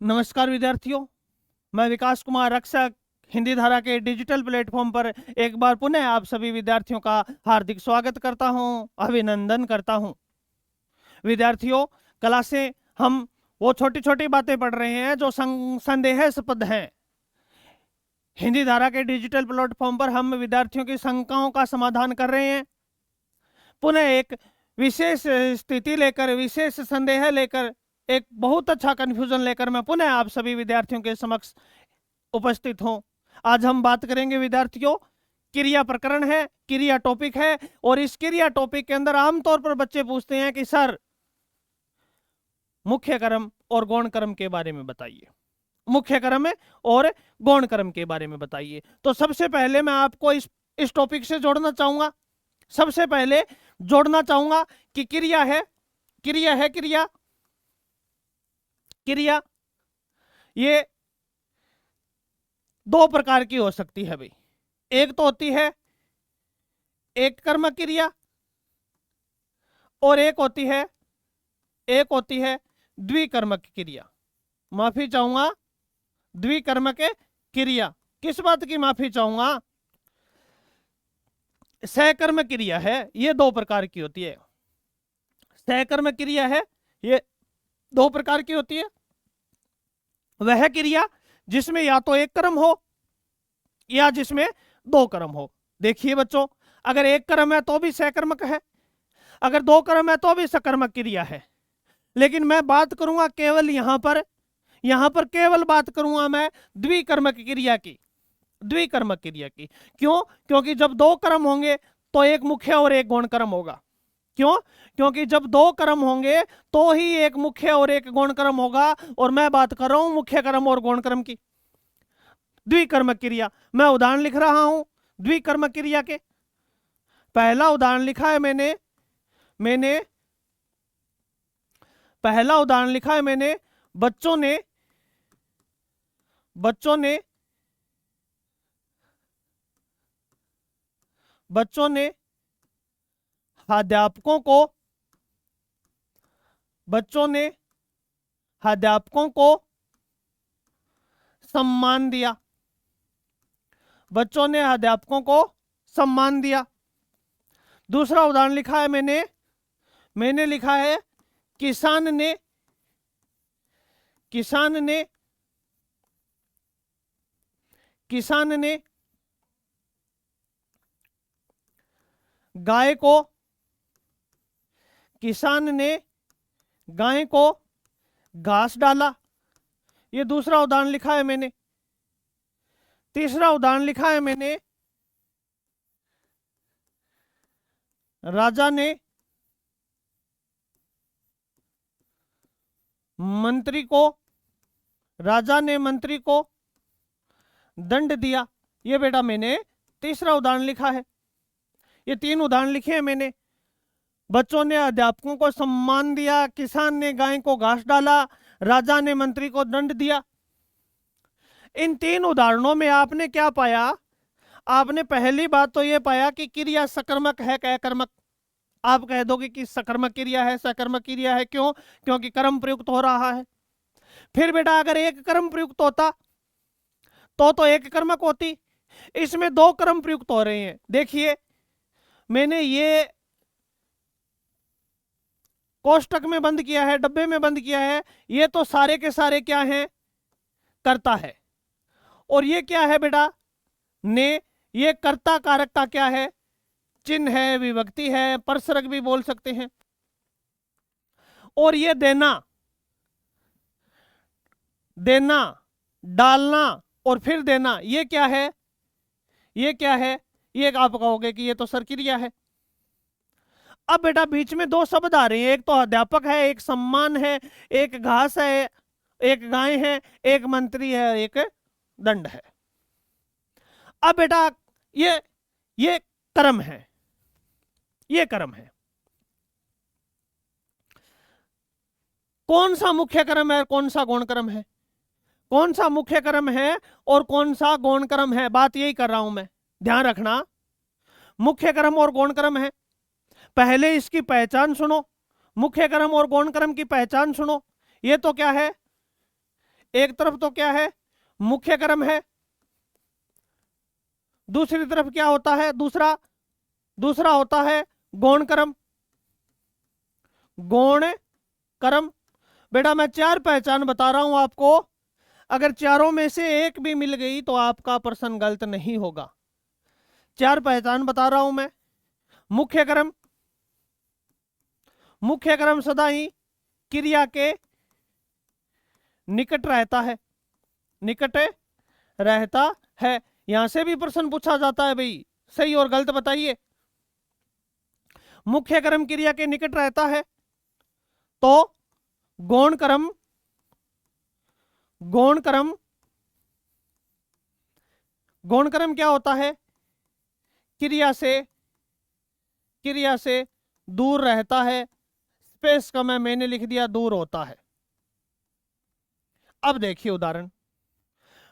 नमस्कार विद्यार्थियों, मैं विकास कुमार रक्षक हिंदी धारा के डिजिटल प्लेटफॉर्म पर एक बार पुनः आप सभी विद्यार्थियों का हार्दिक स्वागत करता हूं, अभिनंदन करता हूं। विद्यार्थियों, क्लास से हम वो छोटी छोटी बातें पढ़ रहे हैं जो संदेहास्पद हैं। हिंदी धारा के डिजिटल प्लेटफॉर्म पर हम विद्यार्थियों की शंकाओं का समाधान कर रहे हैं। पुनः एक विशेष स्थिति लेकर, विशेष संदेह लेकर, एक बहुत अच्छा कंफ्यूजन लेकर मैं पुनः आप सभी विद्यार्थियों के समक्ष उपस्थित हूं। आज हम बात करेंगे विद्यार्थियों, क्रिया प्रकरण है, क्रिया टॉपिक है, और इस क्रिया टॉपिक के अंदर आमतौर पर बच्चे पूछते हैं कि सर मुख्य कर्म और गौण कर्म के बारे में बताइए, मुख्य कर्म और गौण कर्म के बारे में बताइए। तो सबसे पहले मैं आपको इस टॉपिक से जोड़ना चाहूंगा। सबसे पहले जोड़ना चाहूंगा कि क्रिया है, क्रिया है, क्रिया क्रिया ये दो प्रकार की हो सकती है भाई। एक तो होती है एक कर्मक क्रिया, और एक होती है द्विकर्मक क्रिया। माफी चाहूंगा, द्विकर्मक क्रिया। किस बात की माफी चाहूंगा? सहकर्म क्रिया है, ये दो प्रकार की होती है। सहकर्म क्रिया है, ये दो प्रकार की होती है। वह क्रिया जिसमें या तो एक कर्म हो या जिसमें दो कर्म हो। देखिए बच्चों, अगर एक कर्म है तो भी सहकर्मक है, अगर दो कर्म है तो भी सकर्मक क्रिया है। लेकिन मैं बात करूंगा केवल यहां पर केवल बात करूंगा मैं द्विकर्मक क्रिया की, द्विकर्मक क्रिया की। क्यों? क्योंकि जब दो कर्म होंगे तो एक मुख्य और एक गौण कर्म होगा। क्यों? क्योंकि जब दो कर्म होंगे तो ही एक मुख्य और एक गौण कर्म होगा, और मैं बात कर रहा हूं मुख्य कर्म और गौण कर्म की। द्विकर्मक क्रिया, मैं उदाहरण लिख रहा हूं द्विकर्मक क्रिया के। पहला उदाहरण लिखा है मैंने पहला उदाहरण लिखा है मैंने, बच्चों ने अध्यापकों को सम्मान दिया। बच्चों ने अध्यापकों को सम्मान दिया। दूसरा उदाहरण लिखा है मैंने लिखा है किसान ने गाय को घास डाला। ये दूसरा उदाहरण लिखा है मैंने। तीसरा उदाहरण लिखा है मैंने, राजा ने मंत्री को दंड दिया। ये बेटा मैंने तीसरा उदाहरण लिखा है। ये तीन उदाहरण लिखे हैं मैंने। बच्चों ने अध्यापकों को सम्मान दिया, किसान ने गाय को घास डाला, राजा ने मंत्री को दंड दिया। इन तीन उदाहरणों में आपने क्या पाया? आपने पहली बात तो यह पाया कि क्रिया सकर्मक है कि अकर्मक। आप कह दोगे कि सकर्मक क्रिया है, सकर्मक क्रिया है। क्यों? क्योंकि कर्म प्रयुक्त हो रहा है। फिर बेटा अगर एक कर्म प्रयुक्त होता तो एक कर्मक होती। इसमें दो कर्म प्रयुक्त हो रहे हैं। देखिए, मैंने ये कोष्टक में बंद किया है, डब्बे में बंद किया है। ये तो सारे के सारे क्या हैं? कर्ता है। और ये क्या है बेटा? ने। ये कर्ता कारकता क्या है? चिन्ह है, विभक्ति है, परसरक भी बोल सकते हैं। और ये देना, डालना और फिर देना, ये क्या है? ये आप कहोगे कि ये तो सर क्रिया है। अब बेटा बीच में दो शब्द आ रहे हैं, एक तो अध्यापक है, एक सम्मान है, एक घास है, एक गाय है, एक मंत्री है, एक दंड है। अब बेटा ये कर्म है, ये कर्म है। कौन सा मुख्य कर्म है, कौन सा गौण कर्म है? कौन सा मुख्य कर्म है और कौन सा गौण कर्म है? बात यही कर रहा हूं मैं, ध्यान रखना। मुख्य कर्म और गौण कर्म है। पहले इसकी पहचान सुनो, मुख्य कर्म और गौण कर्म की पहचान सुनो। ये तो क्या है? एक तरफ तो क्या है, मुख्य कर्म है, दूसरी तरफ क्या होता है, दूसरा होता है गौण कर्म। गौण कर्म, बेटा मैं 4 पहचान बता रहा हूं आपको, अगर चारों में से एक भी मिल गई तो आपका प्रश्न गलत नहीं होगा। 4 पहचान बता रहा हूं मैं। मुख्य कर्म, मुख्य कर्म सदा ही क्रिया के निकट रहता है, निकट रहता है। यहां से भी प्रश्न पूछा जाता है भाई, सही और गलत बताइए। मुख्य कर्म क्रिया के निकट रहता है तो गौण कर्म, गौण कर्म, गौण कर्म क्या होता है, क्रिया से दूर रहता है। स्पेस का मैंने लिख दिया दूर होता है। अब देखिए उदाहरण,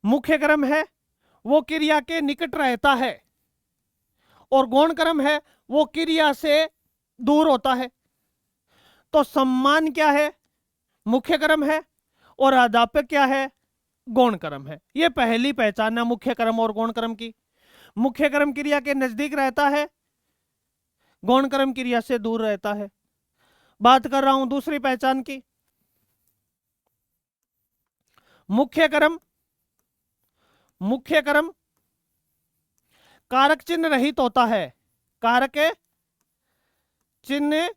मुख्य कर्म है वो क्रिया के निकट रहता है और गौण कर्म है वो क्रिया से दूर होता है। तो सम्मान क्या है, मुख्य कर्म है, और अध्यापक क्या है, गौण कर्म है। ये पहली पहचान है मुख्य कर्म और गौण कर्म की। मुख्य कर्म क्रिया के नजदीक रहता है, गौण कर्म क्रिया से दूर रहता है। बात कर रहा हूं दूसरी पहचान की। मुख्य कर्म, मुख्य कर्म कारक चिन्ह रहित होता है, कारक चिन्ह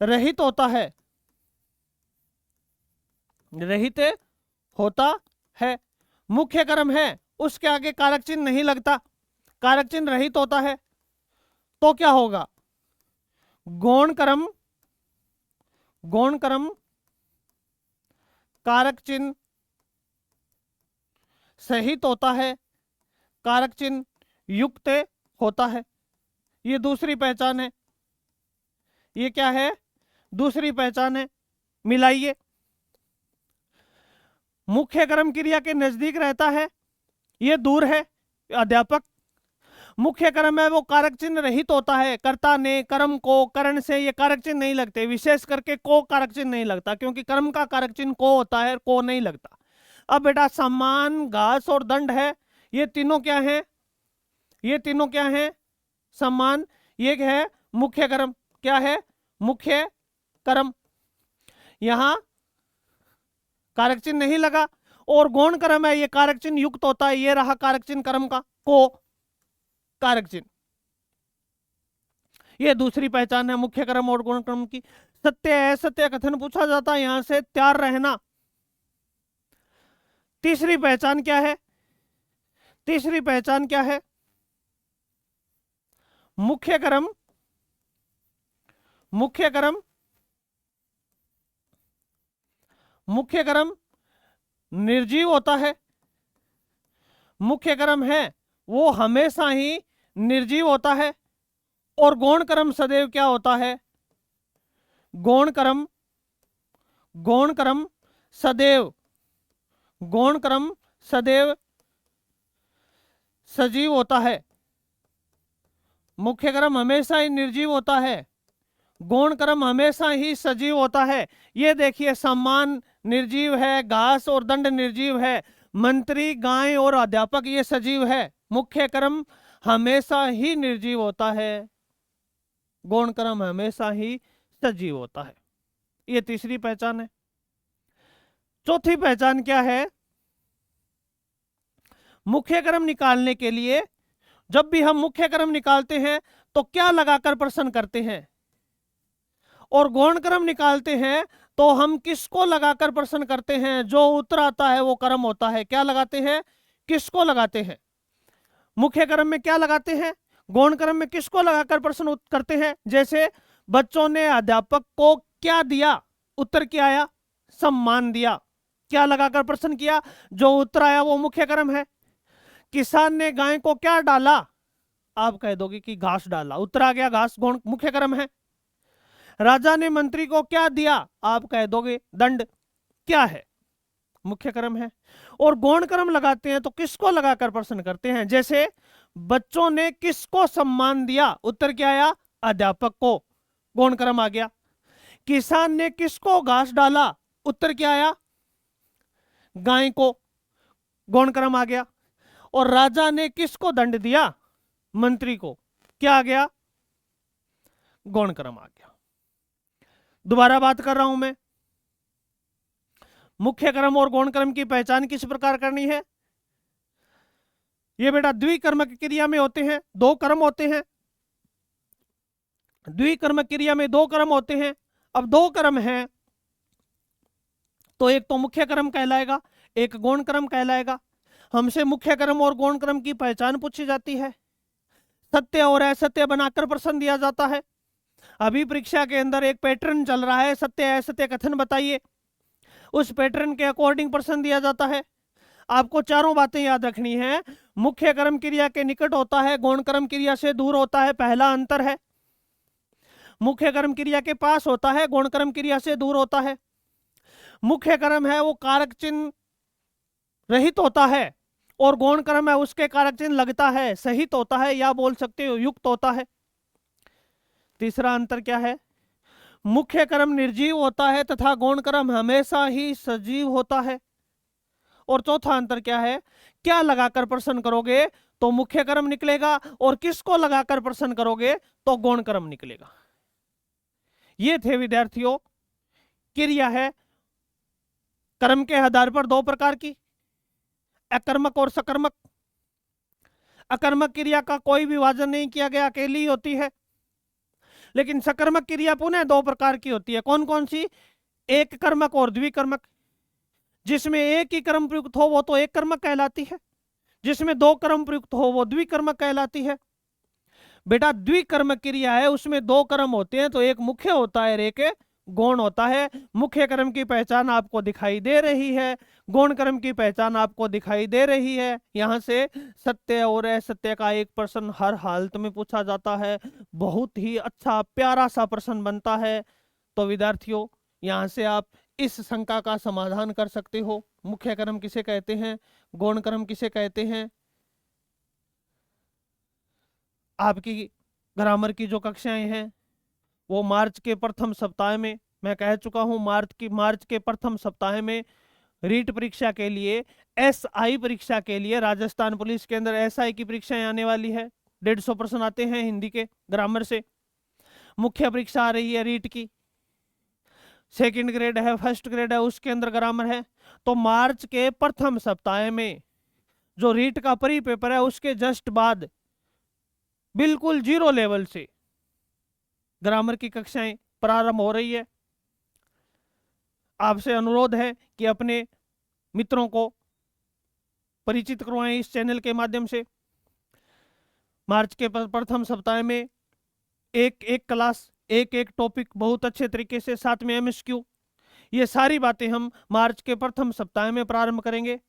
रहित होता है, रहित होता है। मुख्य कर्म है उसके आगे कारक चिन्ह नहीं लगता, कारक चिन्ह रहित होता है, तो क्या होगा, गौण कर्म, गौण कर्म कारक चिन्ह सहित होता है, कारक चिन्ह युक्त होता है। ये दूसरी पहचान है, ये क्या है, दूसरी पहचान है। मिलाइए, मुख्य कर्म क्रिया के नजदीक रहता है, ये दूर है अध्यापक। मुख्य कर्म है वो कारक चिन्ह रहित होता है, कर्ता ने कर्म को करण से ये कारक चिन्ह नहीं लगते, विशेष करके को कारक चिन्ह नहीं लगता, क्योंकि कर्म का कारक चिन्ह को होता है, को नहीं लगता। अब बेटा सम्मान, घास और दंड है, ये तीनों क्या है, ये तीनों क्या है, सम्मान, ये है मुख्य कर्म। क्या है, मुख्य कर्म। यहां कारक चिन्ह नहीं लगा, और गौण कर्म है ये कारक चिन्ह युक्त होता है, ये रहा कारक चिन्ह कर्म का, को कारक चिन्ह। ये दूसरी पहचान है मुख्य कर्म और गौण कर्म की। सत्य है, सत्य कथन पूछा जाता है, यहां से तैयार रहना। तीसरी पहचान क्या है, तीसरी पहचान क्या है, मुख्य कर्म, मुख्य कर्म, मुख्य कर्म निर्जीव होता है। मुख्य कर्म है वो हमेशा ही निर्जीव होता है, और गौण कर्म सदैव क्या होता है, गौण कर्म, गौण कर्म सदैव, गौण कर्म सदैव सजीव होता है। मुख्य कर्म हमेशा ही निर्जीव होता है, गौण कर्म हमेशा ही सजीव होता है। ये देखिए, सम्मान निर्जीव है, घास और दंड निर्जीव है, मंत्री, गाय और अध्यापक ये सजीव है। मुख्य कर्म हमेशा ही निर्जीव होता है, गौण कर्म हमेशा ही सजीव होता है। ये तीसरी पहचान है। चौथी पहचान क्या है, मुख्य कर्म निकालने के लिए जब भी हम मुख्य कर्म निकालते हैं तो क्या लगाकर प्रश्न करते हैं, और गौण कर्म निकालते हैं तो हम किसको लगाकर प्रश्न करते हैं, जो उत्तर आता है वो कर्म होता है। क्या लगाते हैं, किसको लगाते हैं। मुख्य कर्म में क्या लगाते हैं, गौण कर्म में किसको लगाकर प्रश्न करते हैं। जैसे बच्चों ने अध्यापक को क्या दिया, उत्तर क्या आया, सम्मान दिया। क्या लगाकर प्रश्न किया, जो उत्तर आया वो मुख्य कर्म है। किसान ने गाय को क्या डाला, आप कह दोगे कि घास डाला, उत्तर आ गया घास, गौण मुख्य कर्म है। राजा ने मंत्री को क्या दिया, आप कह दोगे दंड, क्या है, मुख्य कर्म है। और गौण कर्म लगाते हैं तो किसको लगाकर प्रश्न करते हैं। जैसे बच्चों ने किसको सम्मान दिया, उत्तर क्या आया, अध्यापक को, गौण कर्म आ गया। किसान ने किसको घास डाला, उत्तर क्या आया, गाय को गौण क्रम आ गया। और राजा ने किसको दंड दिया? मंत्री को। क्या आ गया? गौण क्रम आ गया। दोबारा बात कर रहा हूं मैं, मुख्य क्रम और गौण क्रम की पहचान किस प्रकार करनी है? ये बेटा द्विकर्मक क्रिया में होते हैं, दो क्रम होते हैं। द्विकर्मक क्रिया में दो क्रम होते हैं। अब दो क्रम हैं तो एक तो मुख्य क्रम कहलाएगा, एक गौण क्रम कहलाएगा। हमसे मुख्य क्रम और गौण क्रम की पहचान पूछी जाती है, सत्य और असत्य बनाकर प्रश्न दिया जाता है। अभी परीक्षा के अंदर एक पैटर्न चल रहा है, सत्य असत्य कथन बताइए। उस पैटर्न के अकॉर्डिंग प्रश्न दिया जाता है। आपको चारों बातें याद रखनी है। मुख्य कर्म क्रिया के निकट होता है, गौण कर्म क्रिया से दूर होता है, पहला अंतर है। मुख्य कर्म क्रिया के पास होता है, गौण कर्म क्रिया से दूर होता है। मुख्य कर्म है वो कारक चिन्ह रहित होता है और गौण कर्म है उसके कारक चिन्ह लगता है, सहित होता है, या बोल सकते हो युक्त होता है। तीसरा अंतर क्या है? मुख्य कर्म निर्जीव होता है तथा गौण कर्म हमेशा ही सजीव होता है। और चौथा अंतर क्या है? क्या लगाकर प्रश्न करोगे तो मुख्य कर्म निकलेगा और किसको लगाकर प्रश्न करोगे तो गौण कर्म निकलेगा। ये थे विद्यार्थियों क्रिया है कर्म के आधार पर दो प्रकार की, अकर्मक और सकर्मक। अकर्मक क्रिया का कोई विभाजन नहीं किया गया, अकेली ही होती है। लेकिन सकर्मक क्रिया पुनः दो प्रकार की होती है। कौन कौन सी? एक कर्मक और द्विकर्मक। जिसमें एक ही कर्म प्रयुक्त हो वो तो एक कर्मक कहलाती है, जिसमें दो कर्म प्रयुक्त हो वो द्विकर्मक कहलाती है। बेटा द्विकर्मक क्रिया है उसमें दो कर्म होते हैं, तो एक मुख्य होता है और एक गौण होता है। मुख्य कर्म की पहचान आपको दिखाई दे रही है, गौण कर्म की पहचान आपको दिखाई दे रही है। यहां से सत्य और असत्य का एक प्रश्न हर हालत में पूछा जाता है, बहुत ही अच्छा प्यारा सा प्रश्न बनता है। तो विद्यार्थियों यहां से आप इस शंका का समाधान कर सकते हो, मुख्य कर्म किसे कहते हैं, गौण कर्म किसे कहते हैं। आपकी ग्रामर की जो कक्षाएं हैं वो मार्च के प्रथम सप्ताह में, मैं कह चुका हूं मार्च के प्रथम सप्ताह में रीट परीक्षा के लिए, एसआई परीक्षा के लिए, राजस्थान पुलिस के अंदर एसआई की परीक्षाएं आने वाली है। 150 प्रश्न आते हैं हिंदी के ग्रामर से। मुख्य परीक्षा आ रही है रीट की, सेकंड ग्रेड है, फर्स्ट ग्रेड है, उसके अंदर ग्रामर है। तो मार्च के प्रथम सप्ताह में जो रीट का प्री पेपर है उसके जस्ट बाद बिल्कुल जीरो लेवल से ग्रामर की कक्षाएं प्रारंभ हो रही है। आपसे अनुरोध है कि अपने मित्रों को परिचित करवाएं इस चैनल के माध्यम से। मार्च के प्रथम सप्ताह में एक एक क्लास, एक एक टॉपिक बहुत अच्छे तरीके से, साथ में एमएसक्यू, ये सारी बातें हम मार्च के प्रथम सप्ताह में प्रारंभ करेंगे।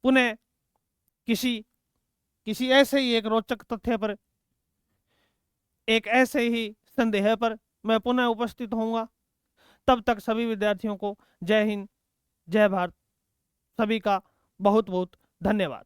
पुनः किसी ऐसे ही एक रोचक तथ्य पर, एक ऐसे ही संदेह पर मैं पुनः उपस्थित होऊंगा। तब तक सभी विद्यार्थियों को जय हिंद, जय भारत। सभी का बहुत बहुत धन्यवाद।